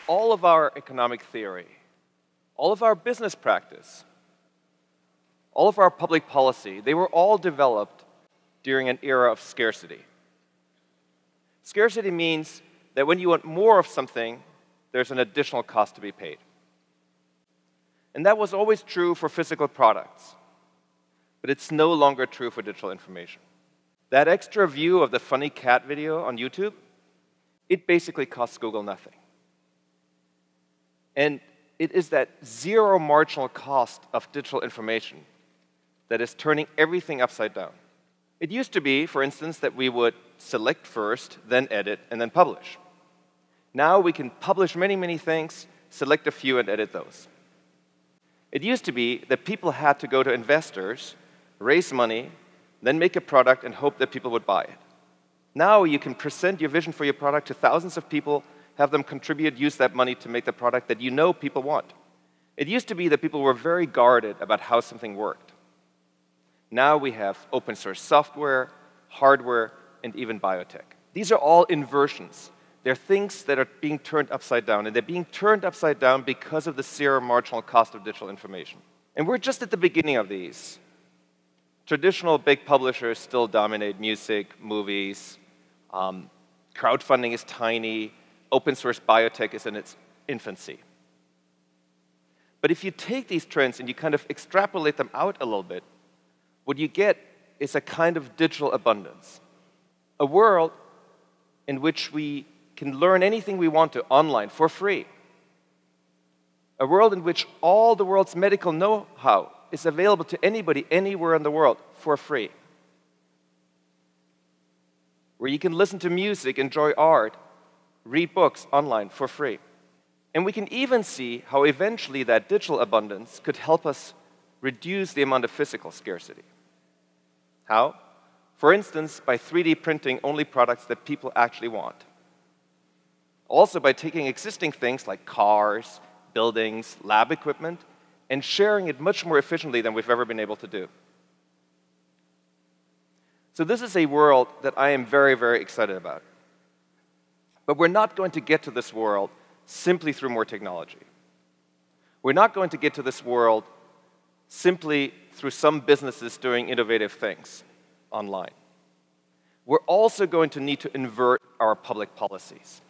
all of our economic theory, all of our business practice, all of our public policy, they were all developed during an era of scarcity. Scarcity means that when you want more of something, there's an additional cost to be paid. And that was always true for physical products, but it's no longer true for digital information. That extra view of the funny cat video on YouTube, it basically costs Google nothing. And it is that zero marginal cost of digital information that is turning everything upside down. It used to be, for instance, that we would select first, then edit, and then publish. Now we can publish many, many things, select a few, and edit those. It used to be that people had to go to investors, raise money, then make a product and hope that people would buy it. Now you can present your vision for your product to thousands of people, have them contribute, use that money to make the product that you know people want. It used to be that people were very guarded about how something worked. Now we have open source software, hardware, and even biotech. These are all inversions. They're things that are being turned upside down, and they're being turned upside down because of the zero marginal cost of digital information. And we're just at the beginning of these. Traditional big publishers still dominate music, movies. Crowdfunding is tiny. Open source biotech is in its infancy. But if you take these trends and you kind of extrapolate them out a little bit, what you get is a kind of digital abundance. A world in which we can learn anything we want to online for free. A world in which all the world's medical know-how is available to anybody, anywhere in the world, for free. Where you can listen to music, enjoy art, read books online for free. And we can even see how eventually that digital abundance could help us reduce the amount of physical scarcity. How? For instance, by 3D printing only products that people actually want. Also by taking existing things like cars, buildings, lab equipment, and sharing it much more efficiently than we've ever been able to do. So this is a world that I am very, very excited about. But we're not going to get to this world simply through more technology. We're not going to get to this world simply through some businesses doing innovative things online. We're also going to need to invert our public policies.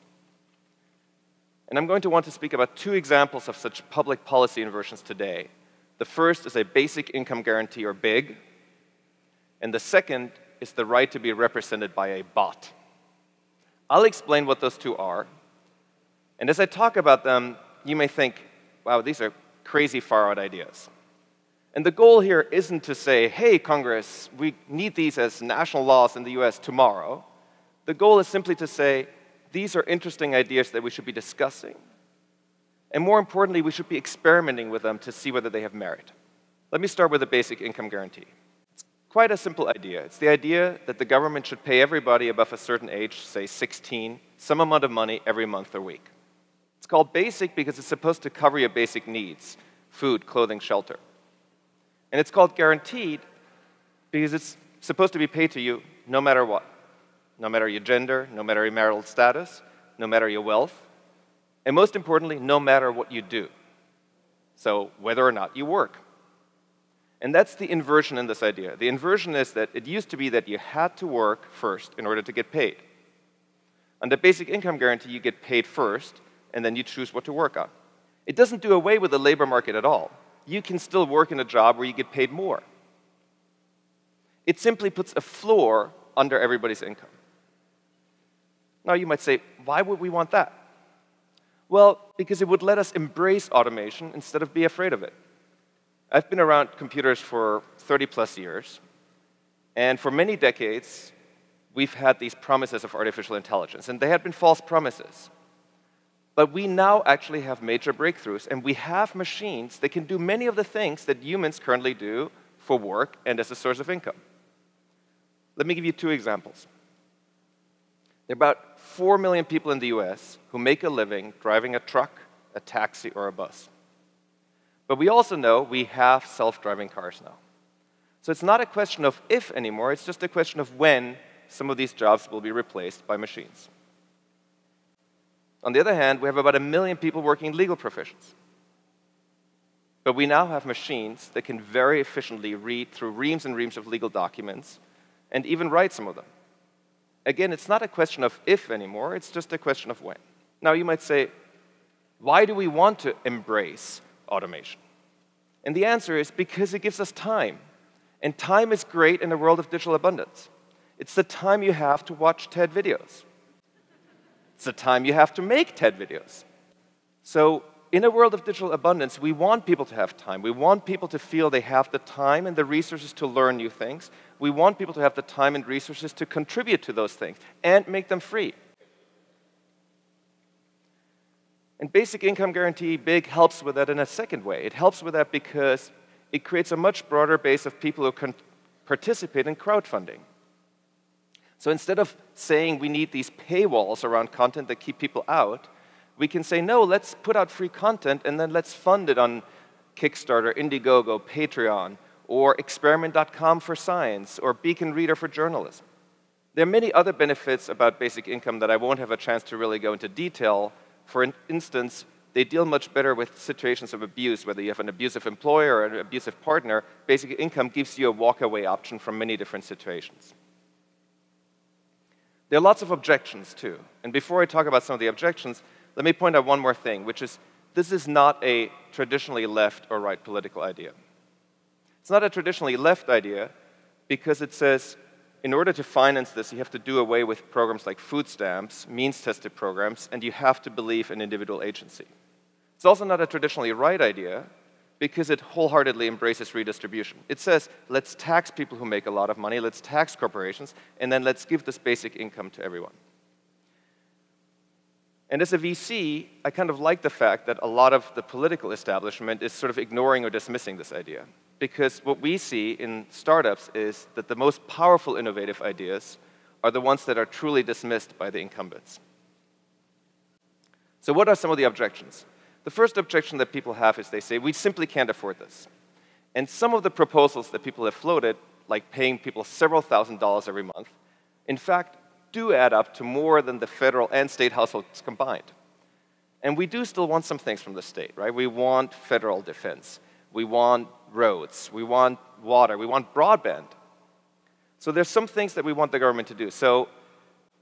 And I'm going to want to speak about two examples of such public policy inversions today. The first is a basic income guarantee, or BIG, and the second is the right to be represented by a bot. I'll explain what those two are, and as I talk about them, you may think, wow, these are crazy far-out ideas. And the goal here isn't to say, hey, Congress, we need these as national laws in the US tomorrow. The goal is simply to say, these are interesting ideas that we should be discussing. And more importantly, we should be experimenting with them to see whether they have merit. Let me start with the basic income guarantee. It's quite a simple idea. It's the idea that the government should pay everybody above a certain age, say 16, some amount of money every month or week. It's called basic because it's supposed to cover your basic needs: food, clothing, shelter. And it's called guaranteed because it's supposed to be paid to you no matter what. No matter your gender, no matter your marital status, no matter your wealth, and most importantly, no matter what you do. So whether or not you work. And that's the inversion in this idea. The inversion is that it used to be that you had to work first in order to get paid. Under basic income guarantee, you get paid first, and then you choose what to work on. It doesn't do away with the labor market at all. You can still work in a job where you get paid more. It simply puts a floor under everybody's income. Now you might say, why would we want that? Well, because it would let us embrace automation instead of be afraid of it. I've been around computers for 30+ years, and for many decades, we've had these promises of artificial intelligence, and they had been false promises. But we now actually have major breakthroughs, and we have machines that can do many of the things that humans currently do for work and as a source of income. Let me give you two examples. There are about 4 million people in the US who make a living driving a truck, a taxi, or a bus. But we also know we have self-driving cars now. So it's not a question of if anymore, it's just a question of when some of these jobs will be replaced by machines. On the other hand, we have about 1 million people working in legal professions. But we now have machines that can very efficiently read through reams and reams of legal documents and even write some of them. Again, it's not a question of if anymore, it's just a question of when. Now, you might say, why do we want to embrace automation? And the answer is because it gives us time. And time is great in a world of digital abundance. It's the time you have to watch TED videos. It's the time you have to make TED videos. So in a world of digital abundance, we want people to have time. We want people to feel they have the time and the resources to learn new things. We want people to have the time and resources to contribute to those things and make them free. And basic income guarantee, BIG, helps with that in a second way. It helps with that because it creates a much broader base of people who can participate in crowdfunding. So instead of saying we need these paywalls around content that keep people out, we can say, no, let's put out free content and then let's fund it on Kickstarter, Indiegogo, Patreon, or Experiment.com for science, or Beacon Reader for journalism. There are many other benefits about basic income that I won't have a chance to really go into detail. For instance, they deal much better with situations of abuse, whether you have an abusive employer or an abusive partner. Basic income gives you a walk-away option from many different situations. There are lots of objections, too. And before I talk about some of the objections, let me point out one more thing, which is this is not a traditionally left or right political idea. It's not a traditionally left idea because it says, in order to finance this, you have to do away with programs like food stamps, means-tested programs, and you have to believe in individual agency. It's also not a traditionally right idea because it wholeheartedly embraces redistribution. It says, let's tax people who make a lot of money, let's tax corporations, and then let's give this basic income to everyone. And as a VC, I kind of like the fact that a lot of the political establishment is sort of ignoring or dismissing this idea. Because what we see in startups is that the most powerful innovative ideas are the ones that are truly dismissed by the incumbents. So what are some of the objections? The first objection that people have is they say, we simply can't afford this. And some of the proposals that people have floated, like paying people several $1,000s every month, in fact, do add up to more than the federal and state households combined. And we do still want some things from the state, right? We want federal defense. We want roads. We want water. We want broadband. So there's some things that we want the government to do. So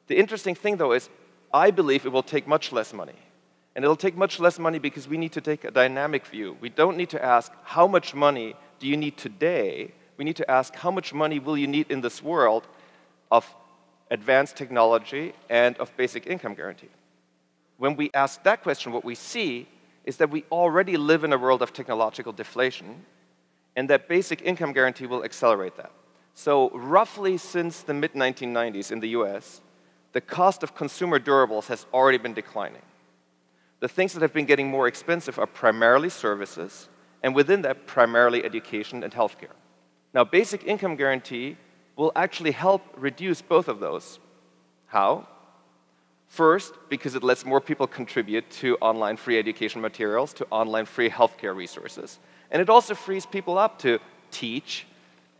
the interesting thing, though, is I believe it will take much less money. And it'll take much less money because we need to take a dynamic view. We don't need to ask, how much money do you need today? We need to ask, how much money will you need in this world of advanced technology and of basic income guarantee? When we ask that question, what we see is that we already live in a world of technological deflation, and that basic income guarantee will accelerate that. So roughly since the mid-1990s in the US, the cost of consumer durables has already been declining. The things that have been getting more expensive are primarily services, and within that, primarily education and healthcare. Now, basic income guarantee will actually help reduce both of those. How? First, because it lets more people contribute to online free education materials, to online free healthcare resources. And it also frees people up to teach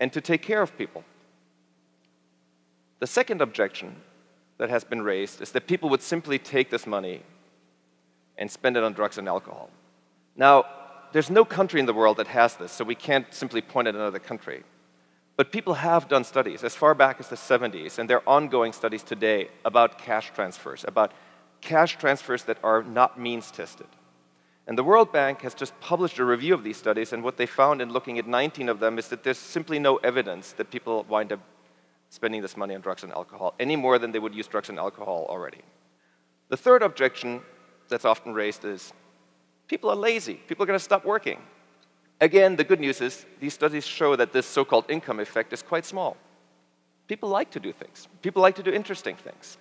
and to take care of people. The second objection that has been raised is that people would simply take this money and spend it on drugs and alcohol. Now, there's no country in the world that has this, so we can't simply point at another country. But people have done studies as far back as the 70s, and there are ongoing studies today about cash transfers that are not means-tested. And the World Bank has just published a review of these studies, and what they found in looking at 19 of them is that there's simply no evidence that people wind up spending this money on drugs and alcohol, any more than they would use drugs and alcohol already. The third objection that's often raised is people are lazy. People are going to stop working. Again, the good news is these studies show that this so-called income effect is quite small. People like to do things. People like to do interesting things.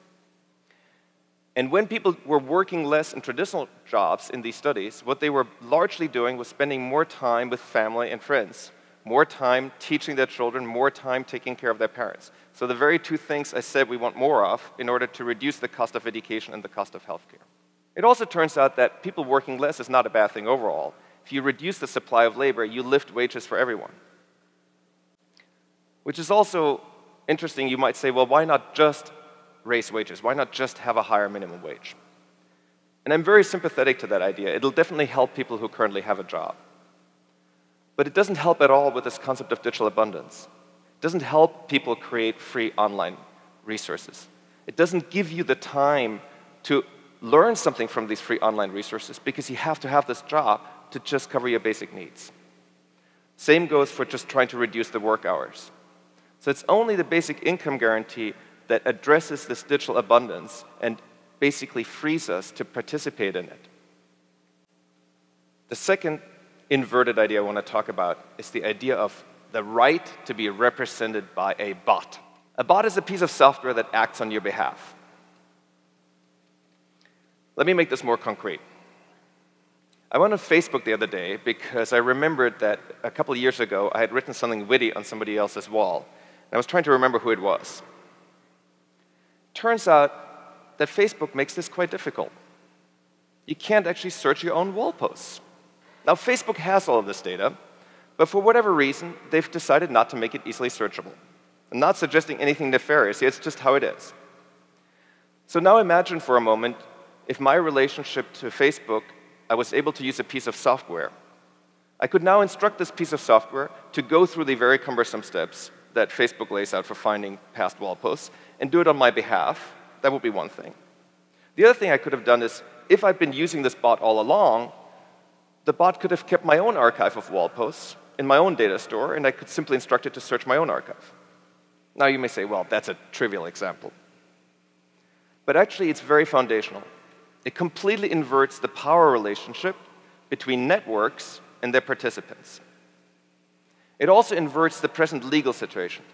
And when people were working less in traditional jobs in these studies, what they were largely doing was spending more time with family and friends, more time teaching their children, more time taking care of their parents. So the very two things I said we want more of in order to reduce the cost of education and the cost of healthcare. It also turns out that people working less is not a bad thing overall. If you reduce the supply of labor, you lift wages for everyone. Which is also interesting. You might say, well, why not just raise wages? Why not just have a higher minimum wage? And I'm very sympathetic to that idea. It'll definitely help people who currently have a job. But it doesn't help at all with this concept of digital abundance. It doesn't help people create free online resources. It doesn't give you the time to learn something from these free online resources because you have to have this job to just cover your basic needs. Same goes for just trying to reduce the work hours. So it's only the basic income guarantee that addresses this digital abundance and basically frees us to participate in it. The second inverted idea I want to talk about is the idea of the right to be represented by a bot. A bot is a piece of software that acts on your behalf. Let me make this more concrete. I went on Facebook the other day because I remembered that a couple of years ago I had written something witty on somebody else's wall, and I was trying to remember who it was. Turns out that Facebook makes this quite difficult. You can't actually search your own wall posts. Now, Facebook has all of this data, but for whatever reason, they've decided not to make it easily searchable. I'm not suggesting anything nefarious here, it's just how it is. So now imagine for a moment if my relationship to Facebook, I was able to use a piece of software. I could now instruct this piece of software to go through the very cumbersome steps that Facebook lays out for finding past wall posts and do it on my behalf. That would be one thing. The other thing I could have done is, if I've been using this bot all along, the bot could have kept my own archive of wall posts in my own data store, and I could simply instruct it to search my own archive. Now you may say, well, that's a trivial example. But actually, it's very foundational. It completely inverts the power relationship between networks and their participants. It also inverts the present legal situation.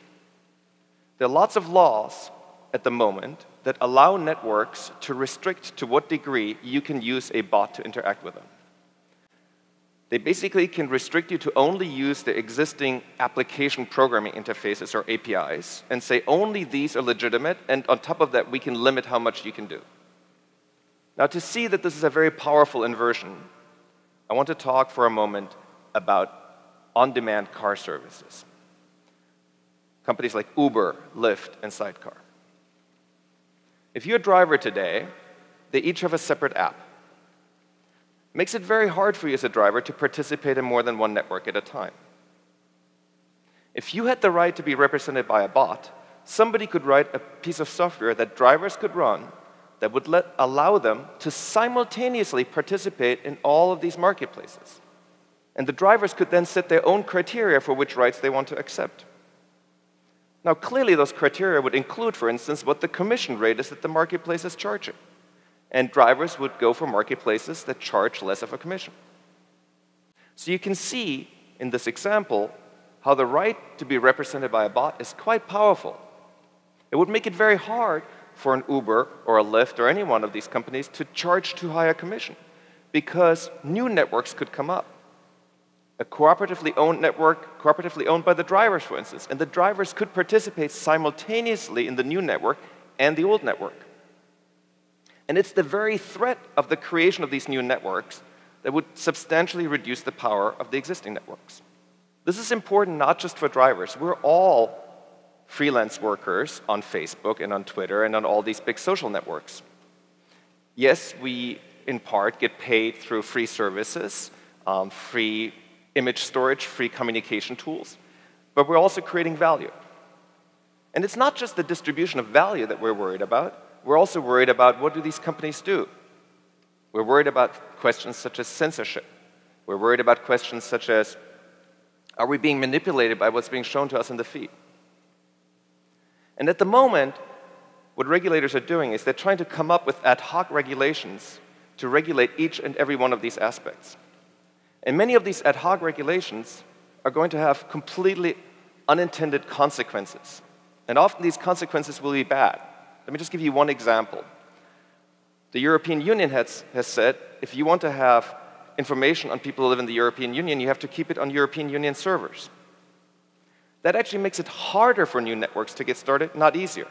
There are lots of laws at the moment that allow networks to restrict to what degree you can use a bot to interact with them. They basically can restrict you to only use the existing application programming interfaces, or APIs, and say only these are legitimate, and on top of that, we can limit how much you can do. Now, to see that this is a very powerful inversion, I want to talk for a moment about on-demand car services. Companies like Uber, Lyft, and Sidecar. If you're a driver today, they each have a separate app. It makes it very hard for you as a driver to participate in more than one network at a time. If you had the right to be represented by a bot, somebody could write a piece of software that drivers could run that would allow them to simultaneously participate in all of these marketplaces. And the drivers could then set their own criteria for which rights they want to accept. Now, clearly, those criteria would include, for instance, what the commission rate is that the marketplace is charging. And drivers would go for marketplaces that charge less of a commission. So you can see in this example how the right to be represented by a bot is quite powerful. It would make it very hard for an Uber or a Lyft or any one of these companies to charge too high a commission, because new networks could come up. A cooperatively owned network, cooperatively owned by the drivers, for instance, and the drivers could participate simultaneously in the new network and the old network. And it's the very threat of the creation of these new networks that would substantially reduce the power of the existing networks. This is important not just for drivers. We're all freelance workers on Facebook and on Twitter and on all these big social networks. Yes, we, in part, get paid through free services, free image storage, free communication tools, but we're also creating value. And it's not just the distribution of value that we're worried about. We're also worried about, what do these companies do? We're worried about questions such as censorship. We're worried about questions such as, are we being manipulated by what's being shown to us in the feed? And at the moment, what regulators are doing is they're trying to come up with ad hoc regulations to regulate each and every one of these aspects. And many of these ad hoc regulations are going to have completely unintended consequences. And often these consequences will be bad. Let me just give you one example. The European Union has said, if you want to have information on people who live in the European Union, you have to keep it on European Union servers. That actually makes it harder for new networks to get started, not easier.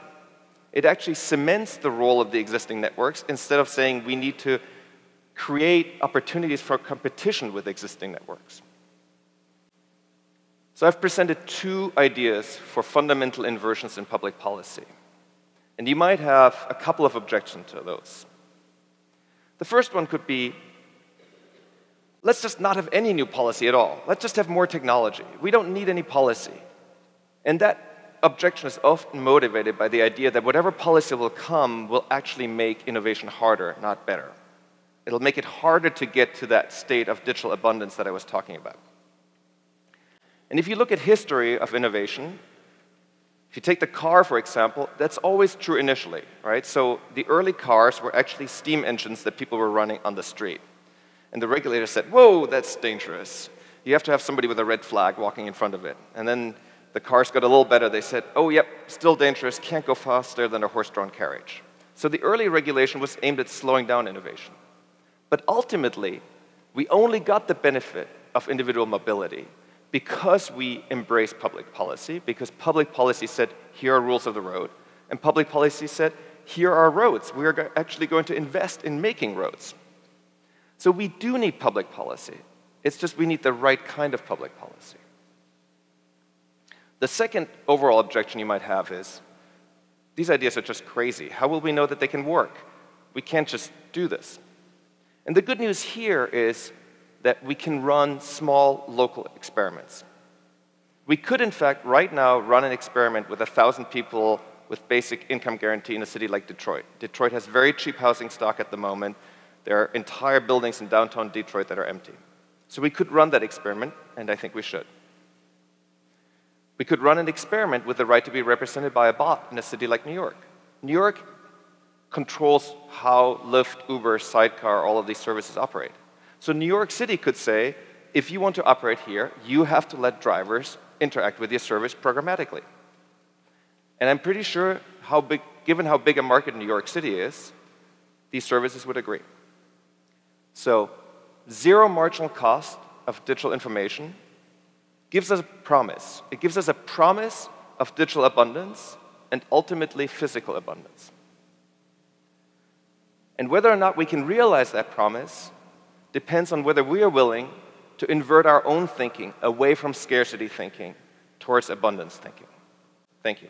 It actually cements the role of the existing networks instead of saying we need to create opportunities for competition with existing networks. So I've presented two ideas for fundamental inversions in public policy. And you might have a couple of objections to those. The first one could be, let's just not have any new policy at all. Let's just have more technology. We don't need any policy. And that objection is often motivated by the idea that whatever policy will come will actually make innovation harder, not better. It'll make it harder to get to that state of digital abundance that I was talking about. And if you look at history of innovation, if you take the car, for example, that's always true initially, right? So the early cars were actually steam engines that people were running on the street. And the regulator said, whoa, that's dangerous. You have to have somebody with a red flag walking in front of it. And then the cars got a little better. They said, oh, yep, still dangerous, can't go faster than a horse-drawn carriage. So the early regulation was aimed at slowing down innovation. But ultimately, we only got the benefit of individual mobility because we embraced public policy, because public policy said, here are rules of the road, and public policy said, here are roads. We are actually going to invest in making roads. So we do need public policy. It's just we need the right kind of public policy. The second overall objection you might have is, these ideas are just crazy. How will we know that they can work? We can't just do this. And the good news here is that we can run small local experiments. We could, in fact, right now run an experiment with 1,000 people with basic income guarantee in a city like Detroit. Detroit has very cheap housing stock at the moment. There are entire buildings in downtown Detroit that are empty. So we could run that experiment, and I think we should. We could run an experiment with the right to be represented by a bot in a city like New York. New York controls how Lyft, Uber, Sidecar, all of these services operate. So New York City could say, if you want to operate here, you have to let drivers interact with your service programmatically. And I'm pretty sure, given how big a market New York City is, these services would agree. So zero marginal cost of digital information gives us a promise. It gives us a promise of digital abundance and ultimately physical abundance. And whether or not we can realize that promise depends on whether we are willing to invert our own thinking away from scarcity thinking towards abundance thinking. Thank you.